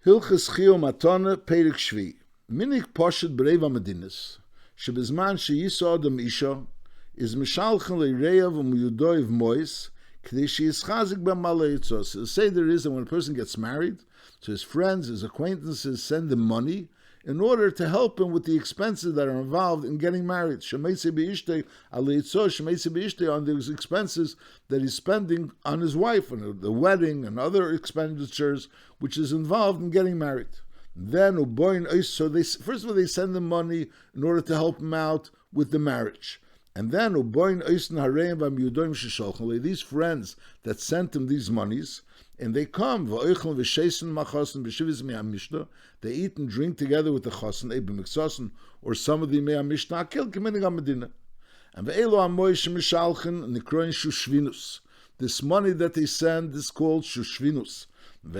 Hilchos Zchiah U'Matanah Perek Shvi. Minik poshet b'reiva medinas. Shebizman sheyisa adam isha is mishalchen leireyav u'miyudoiv mois k'dei sheyischazik b'malei yitzos. The seder is that when a person gets married, so his friends, his acquaintances send him money in order to help him with the expenses that are involved in getting married. Shemeitze b'ishtei alei yitzos, shemeitze b'ishtei on those expenses that he's spending on his wife, and the wedding and other expenditures which is involved in getting married. Then so they first of all they send him money in order to help him out with the marriage. And then these friends that sent him these monies, and they come, they eat and drink together with the chosin, or some of the mea mishnah, and this money that they send is called shushvinus. So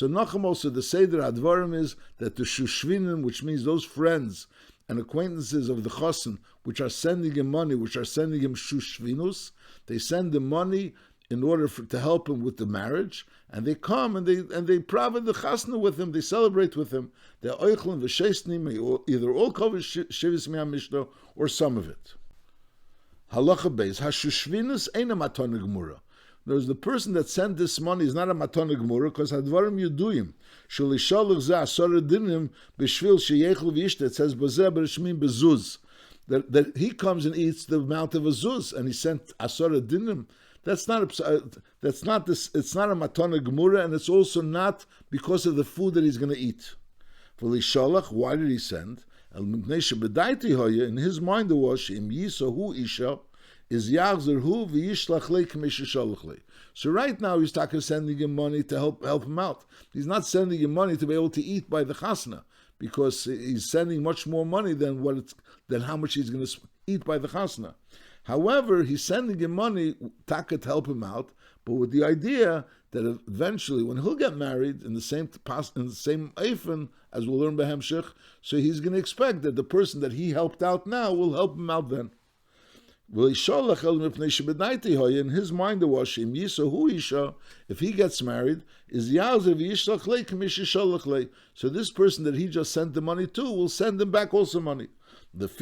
Nachum also, the Seder Advarim is that the Shushvinin, which means those friends and acquaintances of the Chosin, which are sending him money, which are sending him Shushvinus, they send him money in order to help him with the marriage, and they come and they praved the Chasna with him, they celebrate with him. They're Oichlin v'Sheisnim, either all covered Shivis Mea Mishnah or some of it. Halacha Beis, HaShushvinus ain't a Matana Gemura. There's the person that sent this money is not a Matana Gemura because Hadvarim Yuduyim. Shulishalach Zah Asara Dinim B'Shvil Sheyechel V'Ishta. It says B'Zeh B'Rishmim B'Zuz. That he comes and eats the amount of a zuz, and he sent Asara Dinim. It's not a Matana Gemura, and it's also not because of the food that he's going to eat. V'Lishalach, why did he send? In his mind there was Im Yisahu Isha is Yachzer Hu v'Yishlach Le K'Meshishalach Le. So right now he's sending him money to help him out. He's not sending him money to be able to eat by the chasna, because he's sending much more money than how much he's going to eat by the chasna. However, he's sending him money to help him out, but with the idea that eventually, when he'll get married in the same eifin, as we'll learn by Hemshech, so he's going to expect that the person that he helped out now will help him out then. In his mind there was, if he gets married, is so this person that he just sent the money to will send him back also money. If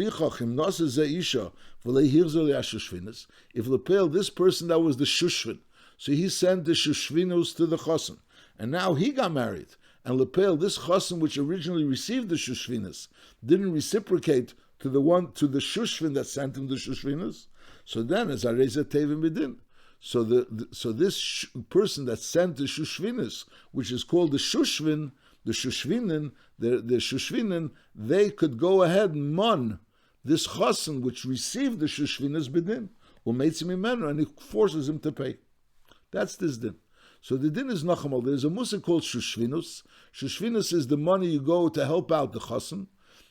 Lepel, this person that was the Shushvin, so he sent the Shushvinus to the Chosin, and now he got married, and Lepel, this Chosin which originally received the Shushvinus, didn't reciprocate to the Shushvin that sent him the Shushvinus, so then as Areza Tevim Bidin. So this person that sent the Shushvinus, which is called the Shushvin, the Shushvinin, they could go ahead and mon this Chosin which received the Shushvinus Bidin, and he forces him to pay. That's this din. So the din is Nachamal. There's a musa called Shushvinus. Shushvinus is the money you go to help out the Chosin,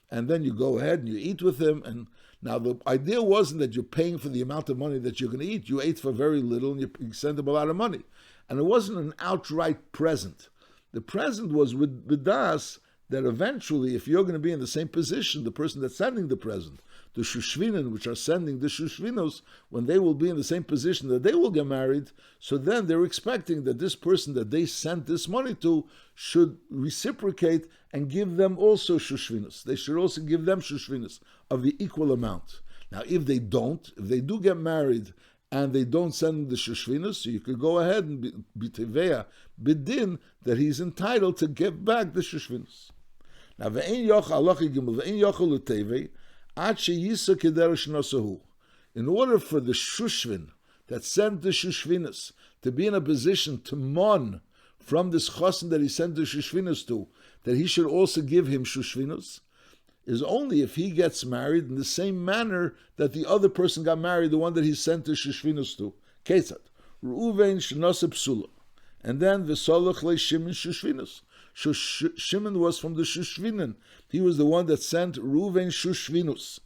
and then you go ahead and you eat with him. And now the idea wasn't that you're paying for the amount of money that you're going to eat. You ate for very little and you send him a lot of money. And it wasn't an outright present. The present was with Bidas that eventually, if you're going to be in the same position, the person that's sending the present, the Shushvinin, which are sending the Shushvinos, when they will be in the same position that they will get married, so then they're expecting that this person that they sent this money to should reciprocate and give them also Shushvinos. They should also give them Shushvinos of the equal amount. Now, if they do get married and they don't send the Shushvinos, so you could go ahead and be Teveya Bidin that he's entitled to get back the Shushvinos. Now, in order for the Shushvin that sent the Shushvinos to be in a position to mon from this Chosin that he sent the Shushvinos to, that he should also give him Shushvinos, is only if he gets married in the same manner that the other person got married, the one that he sent the Shushvinos to. Ketzat, Reuven shenase psula, and then v'solach le Shimon Shushvinos. Shimon was from the Shushvinin. He was the one that sent Reuven Shushvinus.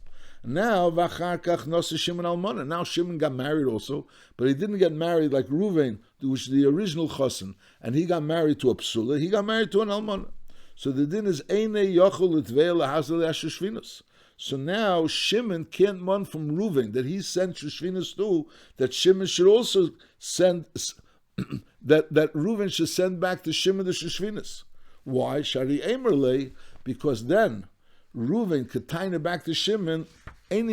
Now v'achar kach nase Shimon almana. Now Shimon got married also, but he didn't get married like Reuven, which is the original Chosin, and he got married to a psula. He got married to an almana. So the din is eine yochel l'tvei lahazal Shushvinus. So now Shimon can't mon from Reuven that he sent Shushvinus to, that Shimon should also send that Reuven should send back to Shimon the Shishvinas. Why? Shari Emerle, because then Reuven could tie it back to Shimon. If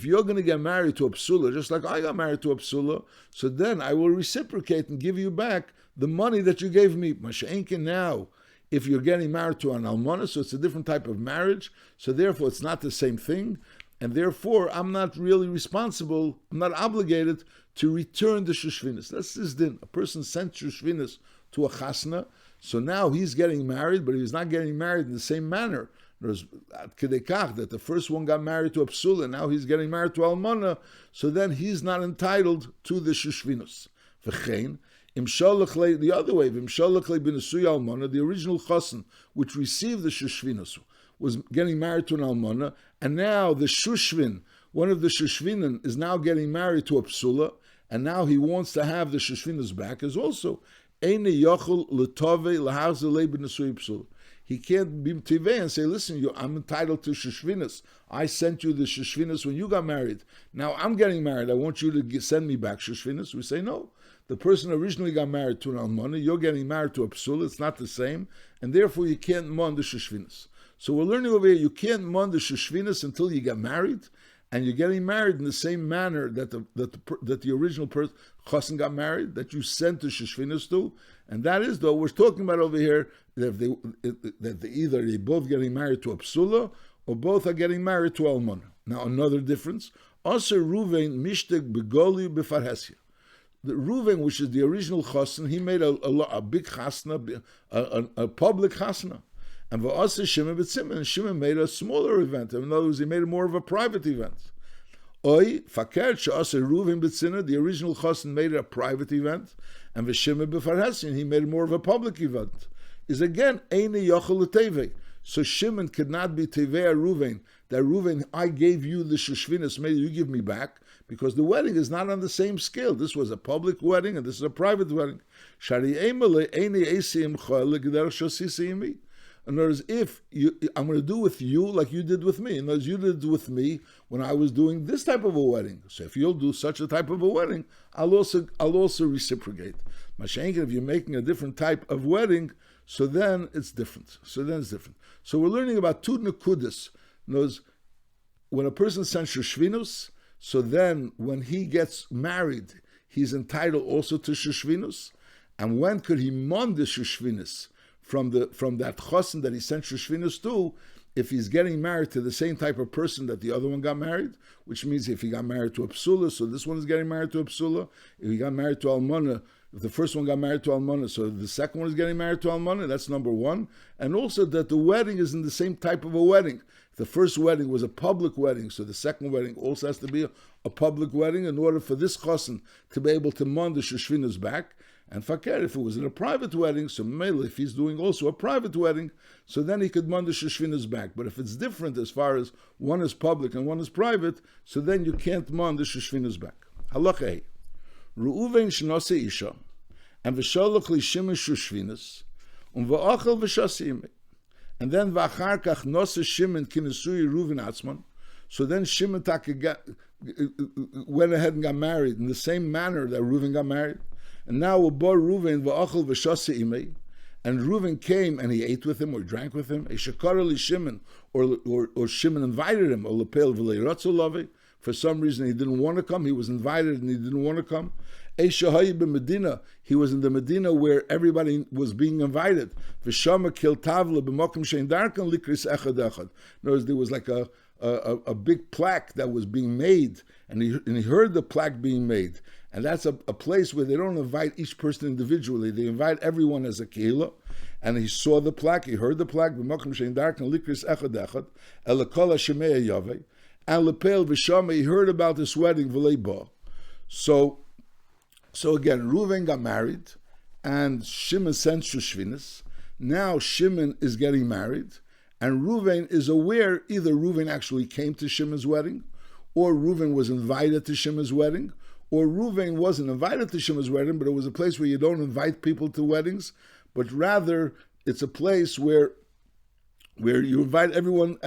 you're going to get married to a psula, just like I got married to a psula, so then I will reciprocate and give you back the money that you gave me. Masha'enkin now, if you're getting married to an almana, so it's a different type of marriage, so therefore it's not the same thing, and therefore I'm not really responsible, I'm not obligated to return the shushvinas. That's this din. A person sent shushvinas to a chasna, so now he's getting married, but he's not getting married in the same manner. There's that the first one got married to a psula, and now he's getting married to almana, so then he's not entitled to the shushvinus. V'chein, the other way, the original chassan, which received the shushvinus, was getting married to an almana, and now the shushvin, one of the shushvinin, is now getting married to a psula, and now he wants to have the shushvinus back, is also eine yochel letove laharze leben nesui psula. He can't be tivei and say, listen, I'm entitled to shushvinas. I sent you the shushvinas when you got married. Now I'm getting married. I want you to send me back shushvinas. We say, no. The person originally got married to an almana. You're getting married to a psula. It's not the same. And therefore you can't mon the shushvinas. So we're learning over here, you can't mon the shushvinas until you get married. And you're getting married in the same manner that the original person, chassan, got married, that you sent the shushvinas to. And that is, though, we're talking about over here that either they both getting married to a psula or both are getting married to almana. Now another difference. Also Reuven mishteg begoli befarhesia. The Reuven, which is the original chassan, he made a big chasna, a public chasna. And v'asa Shimon b'tzimon, and Shimon made a smaller event. In other words, he made it more of a private event. Oy fakert she'asa Reuven b'tzina, the original chassan made it a private event, and v'Shimon b'farhesin, he made it more of a public event. Is again eine yochel l'tevei. So Shimon could not be tevei Reuven. That Reuven, I gave you the shushvinas, maybe you give me back, because the wedding is not on the same scale. This was a public wedding, and this is a private wedding. Shari emele eine esim chol l'gederach shosisi imi. In other words, I'm going to do with you like you did with me. In other words, you did with me when I was doing this type of a wedding. So if you'll do such a type of a wedding, I'll also reciprocate. Mashenkin, if you're making a different type of wedding, so then it's different. So we're learning about two nekudas. In other words, when a person sends shushvinus, so then when he gets married, he's entitled also to shushvinus. And when could he mon the shushvinus? From that chassan that he sent shushvinus to, if he's getting married to the same type of person that the other one got married, which means if he got married to a psula, so this one is getting married to a psula. If he got married to almana, if the first one got married to almana, so the second one is getting married to almana, that's number one. And also that the wedding is in the same type of a wedding. If the first wedding was a public wedding, so the second wedding also has to be a public wedding in order for this chassan to be able to mon the shushvinus back. And fakir, if it was in a private wedding, so maybe if he's doing also a private wedding, so then he could mon the shushvinas back. But if it's different as far as one is public and one is private, so then you can't mon the shushvinas back. Halacha Reuven shnose isha, and v'sholach li Shimon shushvinas, v'achal v'shasi imei. And then v'achar kach nose Shimon kinesui Reuven atzman. So then Shimon went ahead and got married in the same manner that Reuven got married. And now Ubar Reuven v'achal v'shasi imei, and Reuven came and he ate with him or drank with him. Eshakar Shimon, or Shimon invited him. Or lepel v'leiratzu. For some reason he didn't want to come. He was invited and he didn't want to come. Eshahayi b'Medina, he was in the Medina where everybody was being invited. V'shama kil tavla b'mokim shein darkan likris echad echad. In other words, there was like a big plaque that was being made, and he heard the plaque being made. And that's a place where they don't invite each person individually. They invite everyone as a kehillah. And he saw the plaque, he heard the plaque, and lepel v'shama, he heard about this wedding, So again, Reuven got married, and Shimon sent shushvinas. Now Shimon is getting married, and Reuven is aware, either Reuven actually came to Shimon's wedding, or Reuven was invited to Shimon's wedding, or Reuven wasn't invited to Shimon's wedding, but it was a place where you don't invite people to weddings, but rather it's a place where you invite everyone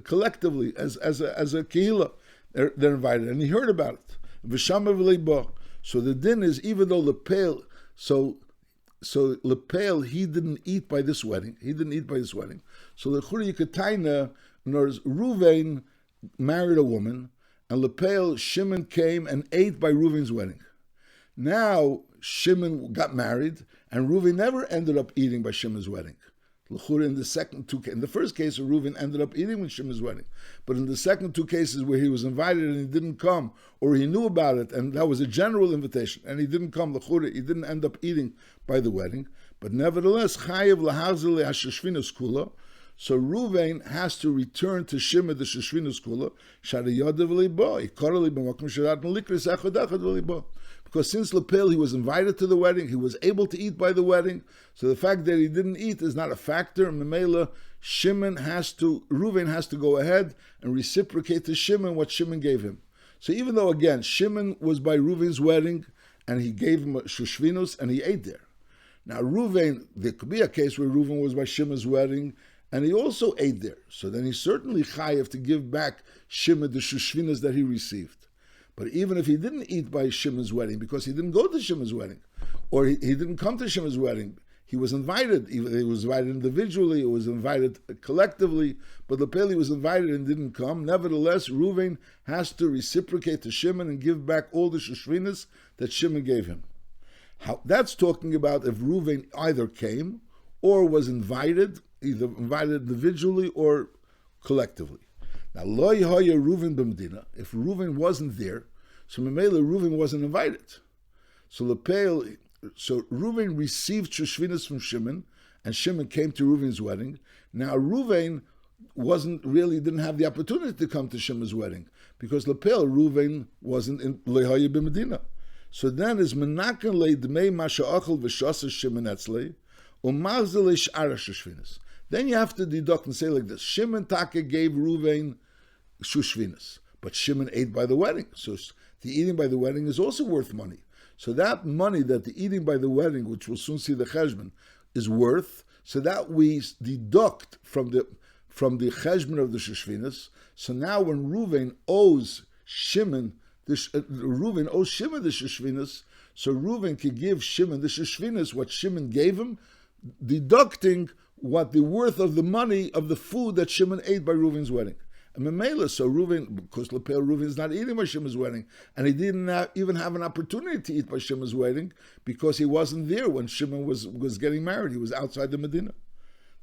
collectively as a kehillah. They're invited, and he heard about it. v'shama v'leiba. So the din is, even though Lepel, so Lepel, he didn't eat by this wedding. So the Churi Yikataina, in other words, Ruvain married a woman, and Lepel, Shimon came and ate by Reuven's wedding. Now Shimon got married, and Reuven never ended up eating by Shimon's wedding. In the first case, Reuven ended up eating with Shimon's wedding, but in the second two cases where he was invited and he didn't come, or he knew about it and that was a general invitation and he didn't come, he didn't end up eating by the wedding. But nevertheless, chayev lahazil hashishvinus kula. So Reuven has to return to Shimon the shishvinus kula. Shadiyadav leibo ikarali b'makom shadat melikris echad echad v'leibo. Because since Lepel, he was invited to the wedding, he was able to eat by the wedding, so the fact that he didn't eat is not a factor. Memela, Reuven has to go ahead and reciprocate to Shimon what Shimon gave him. So even though, again, Shimon was by Reuven's wedding, and he gave him a shushvinus, and he ate there. Now Reuven, there could be a case where Reuven was by Shimon's wedding, and he also ate there. So then he's certainly chayev to give back Shimon the shushvinus that he received. But even if he didn't eat by Shimon's wedding, because he didn't go to Shimon's wedding, or he didn't come to Shimon's wedding, he was invited. He was invited individually, or was invited collectively, but Lepeli was invited and didn't come. Nevertheless, Reuven has to reciprocate to Shimon and give back all the shushvinas that Shimon gave him. That's talking about if Reuven either came or was invited, either invited individually or collectively. Now, lo yihaya Reuven b'medina. If Reuven wasn't there, so Memela Reuven wasn't invited. So Reuven received shushvinas from Shimon, and Shimon came to Reuven's wedding. Now Reuven didn't have the opportunity to come to Shimon's wedding because Reuven wasn't in lo yihaya b'medina. So then is menaken leidmei masha'achal v'shasa Shimon etzlei u'mazil le'sh'ara shushvinas. Then you have to deduct and say like this: Shimon Taka gave Reuven shushvinas, but Shimon ate by the wedding. So the eating by the wedding is also worth money. So that money that the eating by the wedding, which we'll soon see the cheshbon, is worth, so that we deduct from the cheshbon of the shushvinas. So now when Reuven owes Shimon the shushvinas, so Reuven can give Shimon the shushvinas what Shimon gave him, deducting what the worth of the money of the food that Shimon ate by Reuven's wedding. And Memela, so Reuven, because Reuven is not eating by Shimon's wedding, and he didn't even have an opportunity to eat by Shimon's wedding because he wasn't there when Shimon was getting married. He was outside the Medina.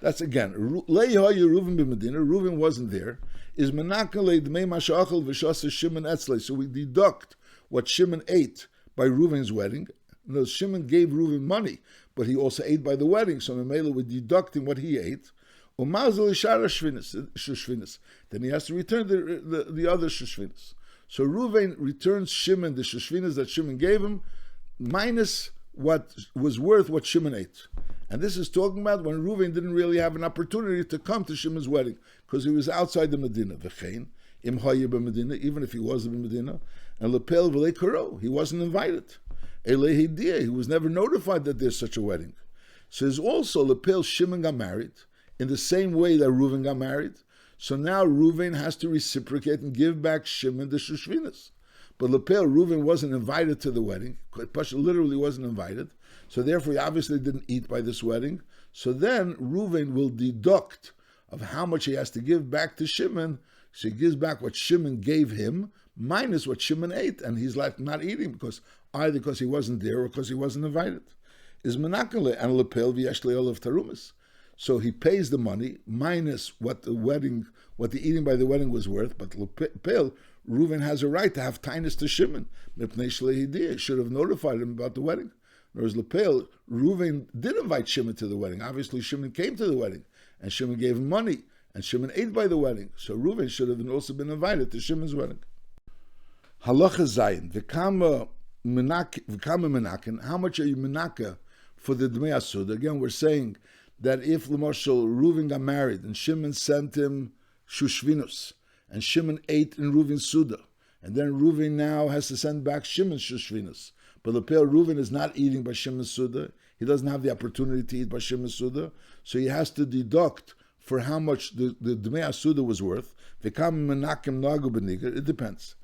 That's again, Reuven wasn't there. Is menakale dmei mashachal v'shasa Shimon etzlei. So we deduct what Shimon ate by Reuven's wedding. No, Shimon gave Reuven money, but he also ate by the wedding. So Memela, we're deducting what he ate. Then he has to return the other shushvinas. So Reuven returns Shimon the shushvinas that Shimon gave him, minus what was worth what Shimon ate. And this is talking about when Reuven didn't really have an opportunity to come to Shimon's wedding because he was outside the Medina. Even if he was in Medina, and Lepel v'lei karo, he wasn't invited. He was never notified that there's such a wedding. So there's also Lepel Shimon got married in the same way that Reuven got married. So now Reuven has to reciprocate and give back Shimon the shushvinas. But Lepel, Reuven wasn't invited to the wedding. Pasha literally wasn't invited. So therefore he obviously didn't eat by this wedding. So then Reuven will deduct of how much he has to give back to Shimon. So he gives back what Shimon gave him minus what Shimon ate. And he's like not eating either because he wasn't there or because he wasn't invited. Is menakale and Lepel v'yesh le'olav tarumas. So he pays the money minus what the eating by the wedding was worth. But Lepel, Reuven has a right to have tinus to Shimon. He should have notified him about the wedding. Whereas Lepel, Reuven did invite Shimon to the wedding. Obviously, Shimon came to the wedding, and Shimon gave him money, and Shimon ate by the wedding. So Reuven should have also been invited to Shimon's wedding. Halacha Zayin, v'kama menaken, how much are you menaka for the Dmei Asud? Again, we're saying that if L'moshel Reuven got married and Shimon sent him shushvinus, and Shimon ate in Reuven's suda, and then Reuven now has to send back Shimon's shushvinus, but Lepel Reuven is not eating by Shimon's suda, he doesn't have the opportunity to eat by Shimon's suda, so he has to deduct for how much the Dmei Asuda was worth. It depends.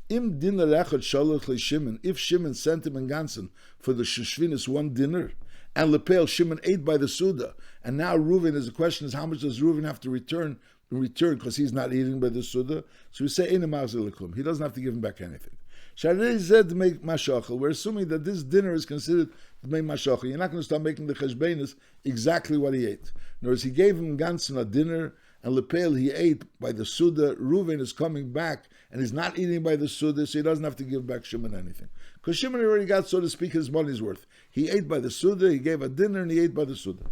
Im dinner echad shalach le Shimon, if Shimon sent him in Gansen for the Shushvinis one dinner, and Lepel Shimon ate by the Suda, and now Reuven, the question is how much does Reuven have to return because he's not eating by the Suda? So we say, he doesn't have to give him back anything. Make mashachel. We're assuming that this dinner is considered to make mashachel. You're not going to start making the cheshbenis exactly what he ate. In other words, he gave him Gansen a dinner, and Lepel he ate by the Suda. Reuven is coming back, and he's not eating by the Suda, so he doesn't have to give back Shimon anything. Because Shimon already got, so to speak, his money's worth. He ate by the Suda, he gave a dinner, and he ate by the Suda.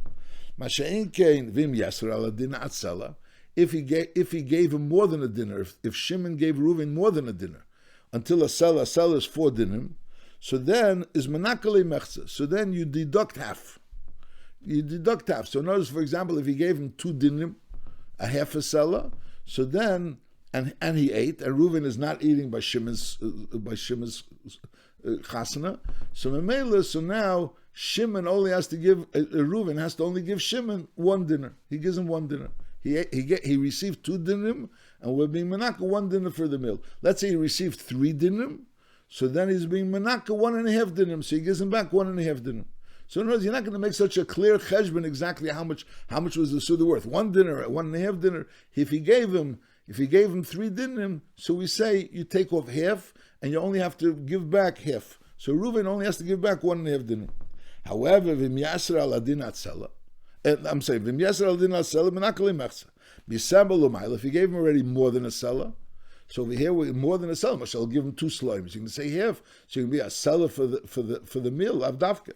If he gave him more than a dinner, if Shimon gave Reuven more than a dinner, until a seller is 4 dinim, so then is menakale mechza. So then you deduct half. So notice, for example, if he gave him 2 dinim, a half a seller, so then and he ate, and Reuven is not eating by Shimon's chasana. So memela, so now Shimon only has to give Reuven has to only give Shimon 1 dinner. He gives him 1 dinner. He received 2 dinim, and we're being menaka 1 dinner for the meal. Let's say he received 3 dinim, so then he's being menaka 1.5 dinim. So he gives him back 1.5 dinim. So in other words, you're not going to make such a clear cheshbon exactly how much was the suda worth. 1 dinner, 1.5 dinner. If he gave him 3 dinim, so we say you take off half, and you only have to give back half. So Reuven only has to give back 1.5 dinim. However, v'miyasra aladin atzela. I'm saying v'miyasra aladin atzela menakali mechza. B'sambal u'mayla. If he gave him already more than a seller, so over here more than a seller, I'll give him 2 slimes. You can say half, so you can be a seller for the meal avdavka.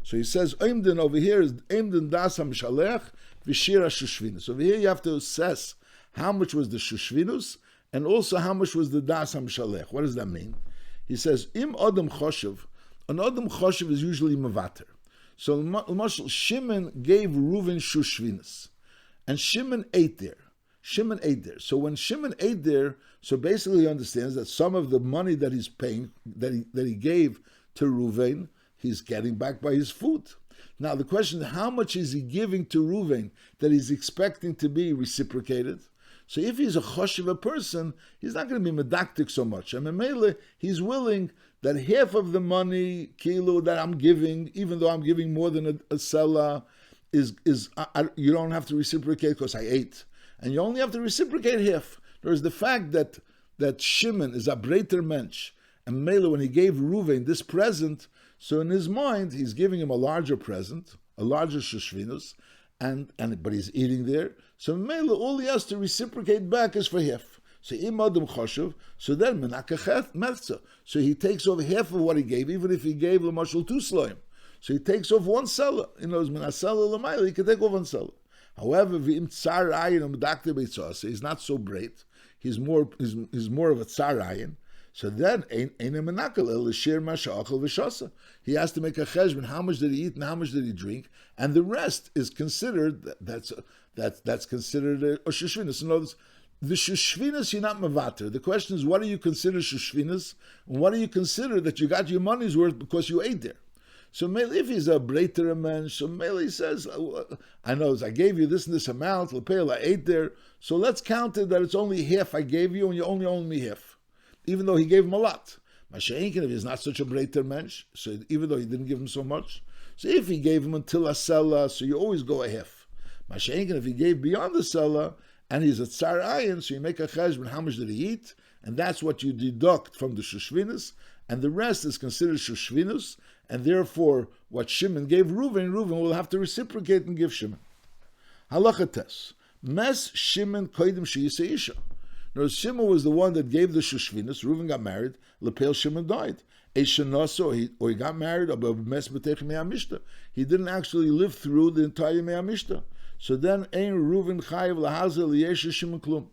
So he says Eimdin over here is Eimdin das hamshalech v'shira shushvinus. Over here you have to assess how much was the shushvinus and also how much was the das hamshalech. What does that mean? He says im adam choshev. An adam choshev is usually mavater. So Mashal Shimon gave Reuven shushvinus, and Shimon ate there. So when Shimon ate there, so basically he understands that some of the money that he's paying, that he gave to Reuven, he's getting back by his food. Now the question is, how much is he giving to Reuven that he's expecting to be reciprocated? So if he's a choshev person, he's not going to be medactic so much. And Memele, he's willing that half of the money, kilo, that I'm giving, even though I'm giving more than a seller, is you don't have to reciprocate because I ate. And you only have to reciprocate half. There's the fact that Shimon is a breiter mensch, and Mele, when he gave Reuven this present, so in his mind, he's giving him a larger present, a larger shushvinus, but he's eating there. So Mele, all he has to reciprocate back is for half. So imadim choshev, so then menakachet mechza. So he takes off half of what he gave, even if he gave l'mashal 2 slime. So he takes off 1 seller. He knows menasela l'mayla, he can take off 1 seller. However, v'im tsar ayin umdakte beitzasa, he's not so great. He's more of a tsar ayin. So then, he has to make a cheshbon. How much did he eat and how much did he drink? And the rest is considered, that's considered a shushvinus. In other words, the shushvinus you're not mavater. The question is, what do you consider shushvinus? And what do you consider that you got your money's worth because you ate there? So if he's a breiter man, so he says, I know I gave you this and this amount, I ate there, so let's count it that it's only half I gave you and you only owe me half. Even though he gave him a lot. Masha'inkin, if he's not such a breiter mensch, so even though he didn't give him so much, so if he gave him until a seller, so you always go a half. Masha'inkin, if he gave beyond the seller, and he's a tsar ayin, so you make a cheshbon, how much did he eat? And that's what you deduct from the shushvinus, and the rest is considered shushvinus, and therefore what Shimon gave Reuven will have to reciprocate and give Shimon. Halacha tes. Mes Shimon koidim sheyisei isha. Now, Shimon was the one that gave the shushvinus. Reuven got married. Lepel Shimon died. Or he got married. He didn't actually live through the entire Me'amishta. So then, ein Reuven chayiv lahazel liyeshe Shimon klum.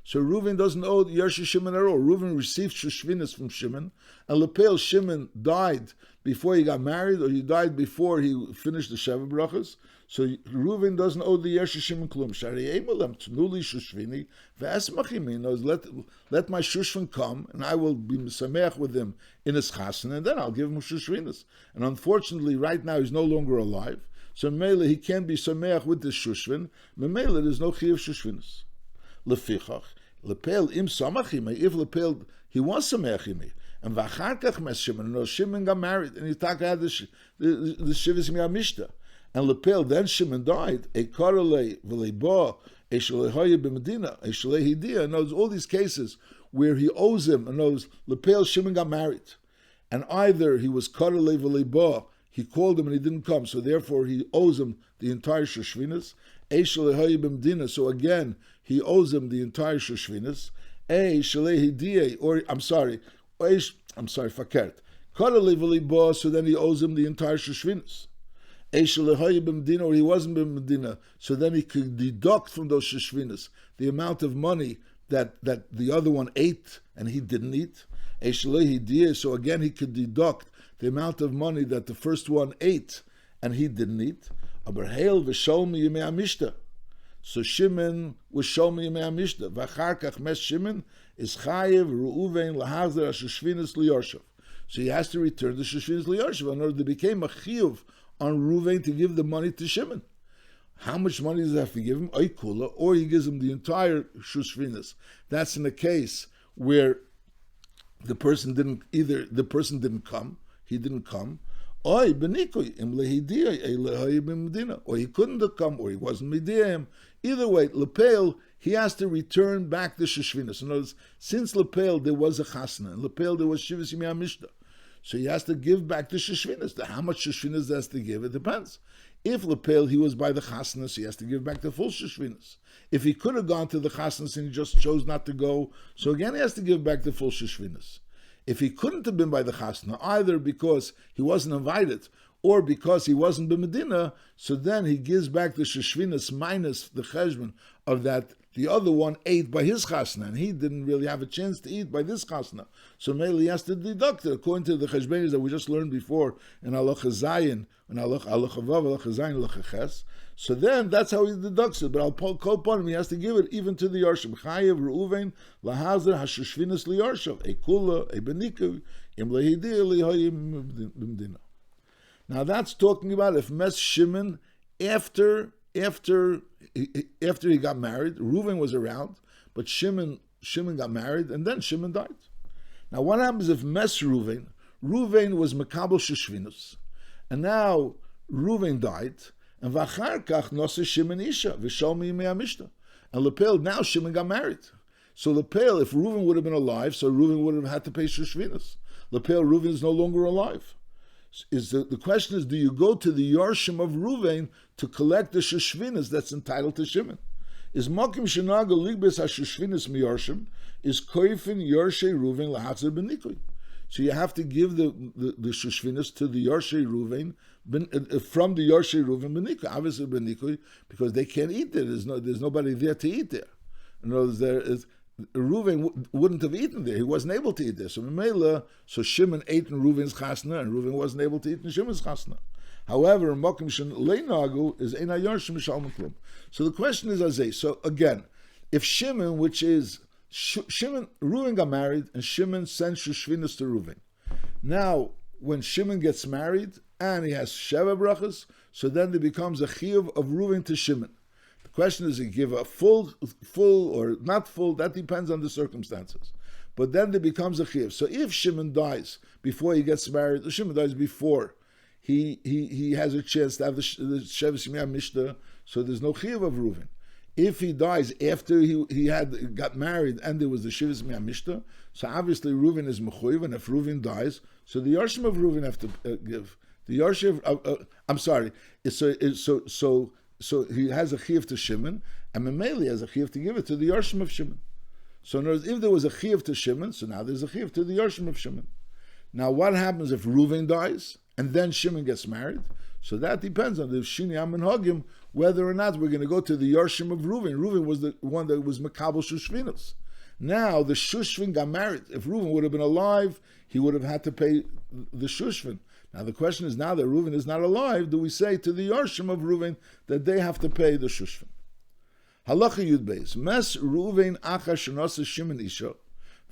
So Reuven doesn't owe Yershe Shimon at all. Reuven received shushvinus from Shimon, and Lepel Shimon died before he got married, or he died before he finished the Sheva Brachas. So Reuven doesn't owe the Yershe Shimon klum. Let my shushvin come, and I will be sameach with him in his chasen, and then I'll give him shushvinas. And unfortunately, right now he's no longer alive. So Mele, he can't be sameach with this shushvin. Mele, there's no chiyuv shushvinas. Lefichach, Lepel im samachime, if Lepel, he was samachime. And v'acharkach mes Shimon, no, Shimon got married, and he had the Shivas Mishta. And Lepel, then Shimon died, a korale v'leibo, a shalehoye b'medina, a shalehidia, and knows all these cases where he owes him, and knows Lepel, Shimon got married. And either he was korale v'leibo, he called him and he didn't come, so therefore he owes him the entire Shoshvinas. A shalehoye b'medina, so again, he owes him the entire Shoshvinas. A shalehidia, or, I'm sorry, fakert. Korale v'leibo, so then he owes him the entire Shoshvinas. Or he wasn't b'medina, so then he could deduct from those sheshvinas the amount of money that the other one ate and he didn't eat. So again he could deduct the amount of money that the first one ate and he didn't eat. So Shimon was sholmi yemei hamishta. V'acharkach mes Shimon is chayev Reuven lahazir hasheshvinas liyorshav. So he has to return the sheshvinas liyorshav in order to become a chiyuv on Reuven to give the money to Shimon. How much money does he have to give him? Oikula, or he gives him the entire Shushvinas. That's in a case where the person didn't come, he didn't come. Or he couldn't have come, or he wasn't midiyah. Either way, Lepel, he has to return back the Shushvinas. In other words, since Lepel there was a chasna, and Lepel there was Shivas Yimei HaMishta. So he has to give back the Shoshvinas. How much Shoshvinas he has to give? It depends. If Lepel, he was by the Chasnas, he has to give back the full Shoshvinas. If he could have gone to the Chasnas and he just chose not to go, so again he has to give back the full Shoshvinas. If he couldn't have been by the Chasna, either because he wasn't invited or because he wasn't b'Medina, so then he gives back the Shoshvinas minus the Cheshbon of that the other one ate by his chasna, and he didn't really have a chance to eat by this chasna. So mainly he has to deduct it according to the cheshbenis that we just learned before in Halacha Zayin, in Halacha Vav, Halacha Zayin, Halacha Ches. So then that's how he deducts it. But I'll call upon him, he has to give it even to the Yarshim. Chayev Reuven lahazer hashushvinas liyarshav, a kula, a beniku, im lehidir lihoyim b'mdina. Now that's talking about if Mes Shimon after he got married, Reuven was around, but Shimon got married, and then Shimon died. Now what happens if Mes Reuven was Mekabel Shoshvinus, and now Reuven died, and Vachar Kach Nose Shimon Isha, V'Sholmi Yimei HaMishta. And Lepel, now Shimon got married. So Lepel, if Reuven would have been alive, so Reuven would have had to pay Shoshvinus. Lepel, Reuven is no longer alive. The question is, do you go to the Yarshim of Reuven to collect the Shoshvinas that's entitled to Shimon? Is Makim Shenaga Ligbes HaShoshvinas Miyarshim, is Koifin Yarshe Reuven Lahazir Benikui. So you have to give the Shoshvinas to the Yarshe Reuven, from the Yarshe Reuven Benikui, obviously Benikui, because they can't eat there. There's nobody there to eat there. In other words, Reuven wouldn't have eaten there. He wasn't able to eat there. So Shimon ate in Reuven's chasna, and Reuven wasn't able to eat in Shimon's chasna. However, Mokim Shin Leinagu is Eina Yarshim Shalom Klum. So the question is Azay. So again, if Shimon, which is Reuven got married, and Shimon sent Shoshvinas to Reuven. Now, when Shimon gets married and he has Sheva brachas, so then there becomes a chiyuv of Reuven to Shimon. The question is, he give a full or not full, that depends on the circumstances. But then there becomes a chiyuv. So if Shimon dies before he gets married, or Shimon dies before he has a chance to have the Sheves Yimei HaMishta, so there's no chiyuv of Reuven. If he dies after he got married and there was the Sheves Yimei HaMishta, so obviously Reuven is mechuyev, and if Reuven dies, so the Yarshim of Reuven have to give. The Yarshim so he has a chiyuv to Shimon, and Memeli has a chiyuv to give it to the Yarshim of Shimon. So in other words, if there was a chiyuv to Shimon, so now there's a chiyuv to the Yarshim of Shimon. Now what happens if Reuven dies and then Shimon gets married? So that depends on the Shini Amin Hagim, whether or not we're going to go to the Yarshim of Reuven. Reuven was the one that was Mekabel Shoshvinos. Now the Shushvin got married. If Reuven would have been alive, he would have had to pay the Shushvin. Now the question is, now that Reuven is not alive, do we say to the Yarshim of Reuven that they have to pay the Shushvin? Halacha Yud Beis. Mes Reuven acha shenasa Shimon isha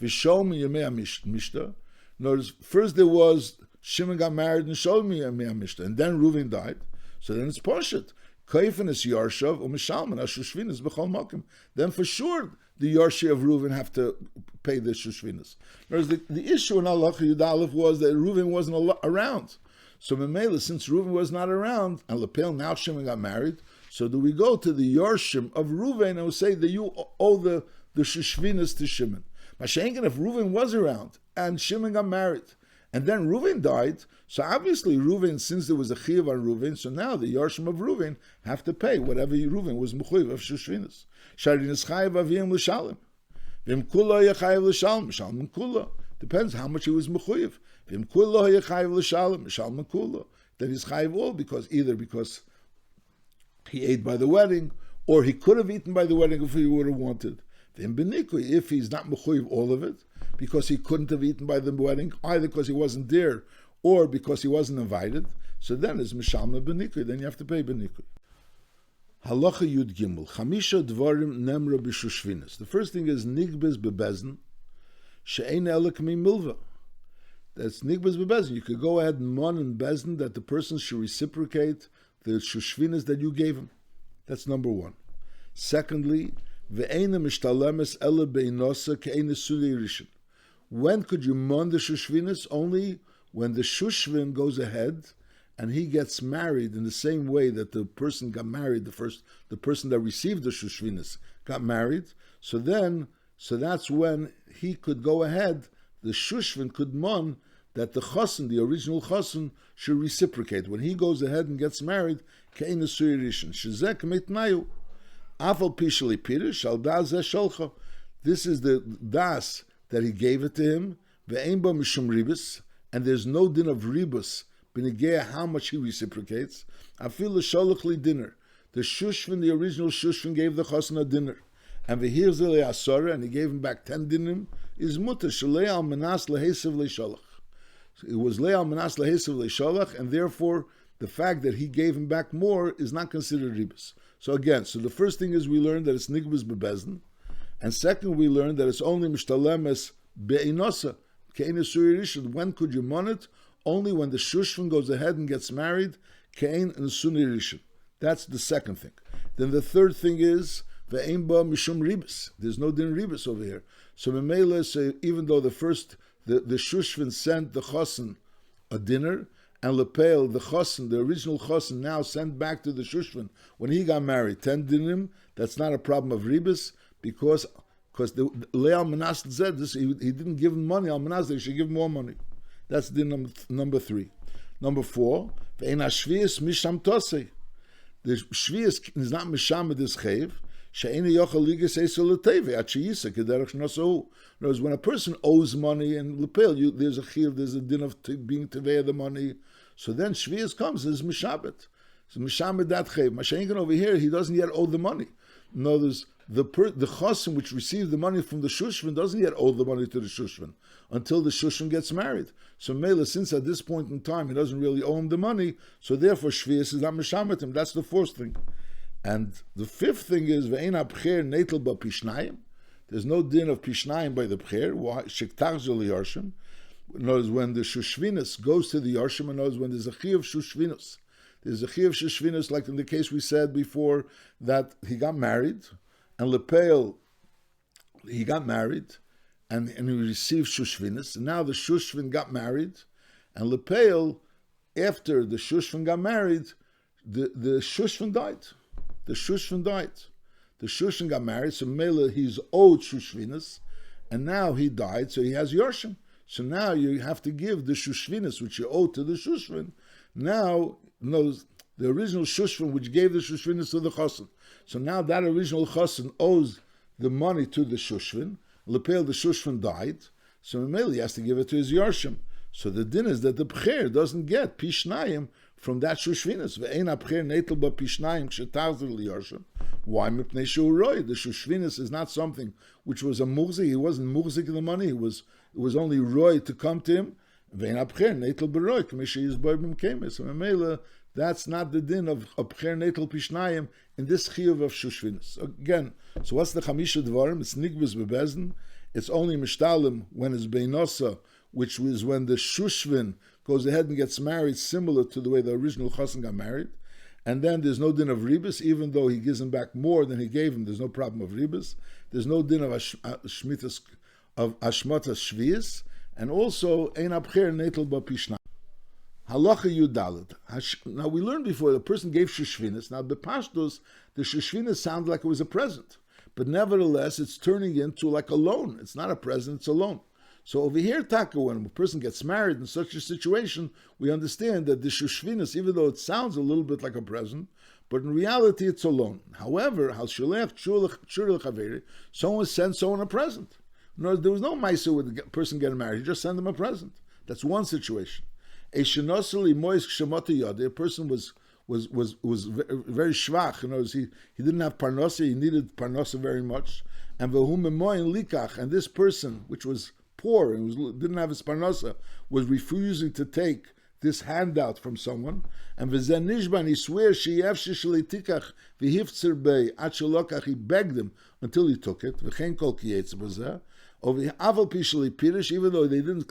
v'shol miyamei mishta. Notice, first there was Shimon got married and shol miyamei mishta, and then Reuven died. So then it's Poshet. Koifenis Yarshav u'Mishalman Shushvinas b'chol makim. Then for sure the Yarshi of Reuven have to pay the Shushvinas. Whereas the issue in Allah Yud Aleph was that Reuven wasn't around. So Memela, since Reuven was not around, and Lepel now Shimon got married, so do we go to the Yarshim of Reuven and we say that you owe the Shushvinas to Shimon? Mashenkin, if Reuven was around and Shimon got married, and then Reuven died, so obviously Reuven, since there was a chiyuv on Reuven, so now the Yarshim of Reuven have to pay whatever Reuven was mechuyev of Shushvinas. Sharinas chayiv aviyim l'shalim. V'im kula yachayiv l'shalim, m'shalem kula. Depends how much he was mechuyev. V'im kula yachayiv l'shalim, m'shalem kula. Then he's chayiv all because he ate by the wedding, or he could have eaten by the wedding if he would have wanted. V'im benikui, if he's not mechuyev all of it, because he couldn't have eaten by the wedding, either because he wasn't there or because he wasn't invited, so then it's Mishalma Benikui, then you have to pay Benikui. Halacha Yud Gimel, Chamisha Dvarim Nemra B'Shushvinas. The first thing is Nigbez Bebezin, She'ein Elek Milva. That's Nigbez Bebezin. You could go ahead and mon and bezin that the person should reciprocate the Shushvinas that you gave him. That's number one. Secondly, Ve'eina Mishtalemes Ele Beinosa Ke'eina Suli Rishon. When could you mon the Shushvinas? Only when the Shushvin goes ahead and he gets married in the same way that the person got married, the person that received the Shushvinas got married. So that's when he could go ahead, the Shushvin could mon that the Chassan, the original Chassan, should reciprocate. When he goes ahead and gets married, Ke'en Asuri Rishon, Shezek Mitnayu, Afal Pishali Pirish, Al Das Sholcha. This is the Das that he gave it to him, ve'ein ba mishum ribus, and there's no din of ribus, b'negea how much he reciprocates. Afil l'sholach li dinner. The Shushvin, the original Shushvin, gave the Chassan a dinner, and v'hir zilei asara, and he gave him back 10 dinim, is mutter shalei al manas lehesev leishalach. It was lei al manas lehesev leishalach, and therefore the fact that he gave him back more is not considered ribus. So again, the first thing is we learned that it's nigbus bebezin. And second, we learned that it's only mishtalemes be'inosa, ke'en asuri rishon. When could you mon it? Only when the shushvin goes ahead and gets married, ke'en asuri rishon. That's the second thing. Then the third thing is ve'ein ba mishum ribus. There's no din ribus over here. So Memela say even though the shushvin sent the chassan a dinner, and Lepel, the chassan, the original chassan, now sent back to the shushvin when he got married 10 dinim. That's not a problem of ribus. Because the Leal Manas said this, he didn't give him money. Al Manas, they should give him more money. That's the number 3. Number 4, the Shvius is not misham this chayv. In other words, when a person owes money and lepel, there's a chayv, there's a din of being tevei the money. So then Shvius comes as mishabet. So mishabet that chayv. Mashenkin over here, he doesn't yet owe the money. In other words, the chassan which received the money from the shushvin doesn't yet owe the money to the shushvin until the shushvin gets married. So Mela, since at this point in time he doesn't really owe him the money, so therefore Shvius is not mishamet him. That's the fourth thing. And the fifth thing is ve'ein ha'bcher netel ba pishnayim. There's no din of pishnayim by the bcher. Why? Shektarzu liyarshim. In other words, when the shushvinus goes to the yarshim, in other words, when there's a chi of shushvinus, there's a chi of shushvinus, like in the case we said before that he got married. And Lepel, he got married, and he received Shushvinas. And now the Shushvin got married, and Lepel, after the Shushvin got married, the Shushvin died. The Shushvin died. The Shushvin got married, so Mela, he's owed Shushvinas, and now he died, so he has Yorshim. So now you have to give the Shushvinas, which you owe to the Shushvin. Now, the original Shushvin, which gave the Shushvinas to the Chassan. So now that original chassan owes the money to the shushvin. Lepel, the shushvin died, so Memeli he has to give it to his yarshim. So the din is that the bcher doesn't get pishnayim from that shushvinas. Ve'ein ha'bcher netel ba pishnayim kshetarzu liyarshim. Why? Mipnei she'uroi. The shushvinas is not something which was a muhzik. He wasn't muhzik in the money. It was only roy to come to him. Ve'ein ha'bcher netel b'roi k'mishei yizboi b'mkemes. So Memeli, that's not the din of bcher netel pishnayim in this chiyuv of shushvinas. Again, so what's the chamisha dvarim? It's nigbus bebezin. It's only mishtalim when it's beinosa, which was when the shushvin goes ahead and gets married, similar to the way the original chassan got married. and then there's no din of ribis, even though he gives him back more than he gave him, there's no problem of ribis. There's no din of ashmatas shvius, and also ein abcher netel b'pishna. Halacha Yudalad. Now we learned before the person gave shushvinas. Now the pashtos, the shushvinas sounded like it was a present, but nevertheless it's turning into like a loan. It's not a present; it's a loan. So over here, Taka, when a person gets married in such a situation, we understand that the shushvinas, even though it sounds a little bit like a present, but in reality it's a loan. However, someone sent someone a present. No, there was no maisa with the person getting married. He just sent them a present. That's one situation. A person was very schwach. You know, he didn't have parnasa. He needed parnasa very much. And this person, which was poor and didn't have his parnasa, was refusing to take this handout from someone. And he swears he begged him until he took it. Even though they didn't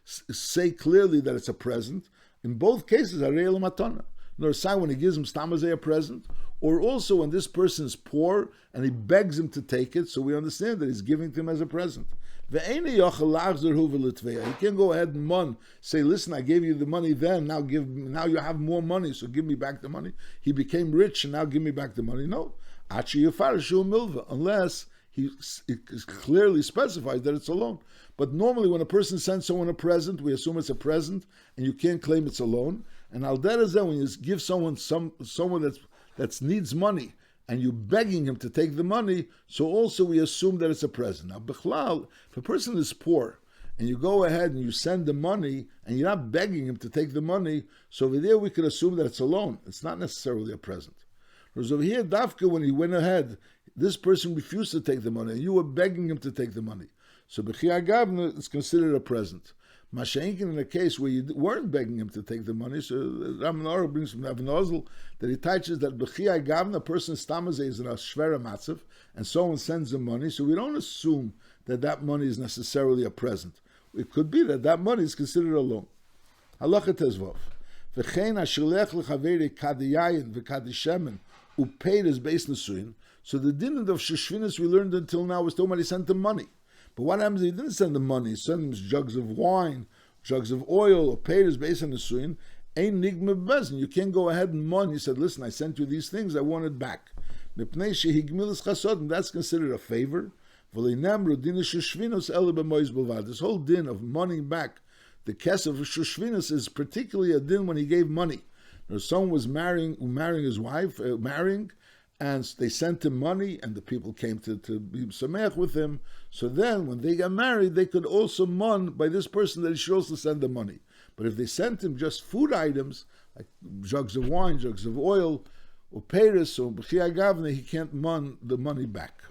say clearly that it's a present, in both cases, Zchiah U'Matanah. Nor sign when he gives him stamazeh a present, or also when this person is poor and he begs him to take it, so we understand that he's giving to him as a present. He can't go ahead and say, listen, I gave you the money then, now you have more money, so give me back the money. He became rich and now give me back the money. No. Unless he clearly specifies that it's a loan. But normally when a person sends someone a present, we assume it's a present, and you can't claim it's a loan. And al derezeh, when you give someone that needs money, and you're begging him to take the money, so also we assume that it's a present. Now, bichlal, if a person is poor, and you go ahead and you send the money, and you're not begging him to take the money, so over there we could assume that it's a loan. It's not necessarily a present. Whereas over here, Dafka, when he went ahead, this person refused to take the money, and you were begging him to take the money. So Zchiah U'Matanah is considered a present. Masha'inkin, in a case where you weren't begging him to take the money, so Raman Aruch brings from Avin Ozel that he teaches that Zchiah U'Matanah, a person's stamazeh is in a shvera matzav, and someone sends him money, so we don't assume that money is necessarily a present. It could be that money is considered a loan. Halacha Tezvav. V'chein ha'shilech l'chaveri kadiyayin v'kadishemen upaid is based nesuin. So the din of shushvinas we learned until now was somebody sent him money. But what happens if he didn't send him money? He sent him jugs of wine, jugs of oil, or paid is based on the suin. Ain't nigma bezin. You can't go ahead and mon. He said, listen, I sent you these things, I want it back. That's considered a favor. This whole din of money back, the kes of shushvinas is particularly a din when he gave money. Someone was marrying his wife, and they sent him money, and the people came to be sameach with him. So then, when they got married, they could also mon by this person that he should also send them money. But if they sent him just food items, like jugs of wine, jugs of oil, or peiris, or Zchiah U'Matanah, he can't mon the money back.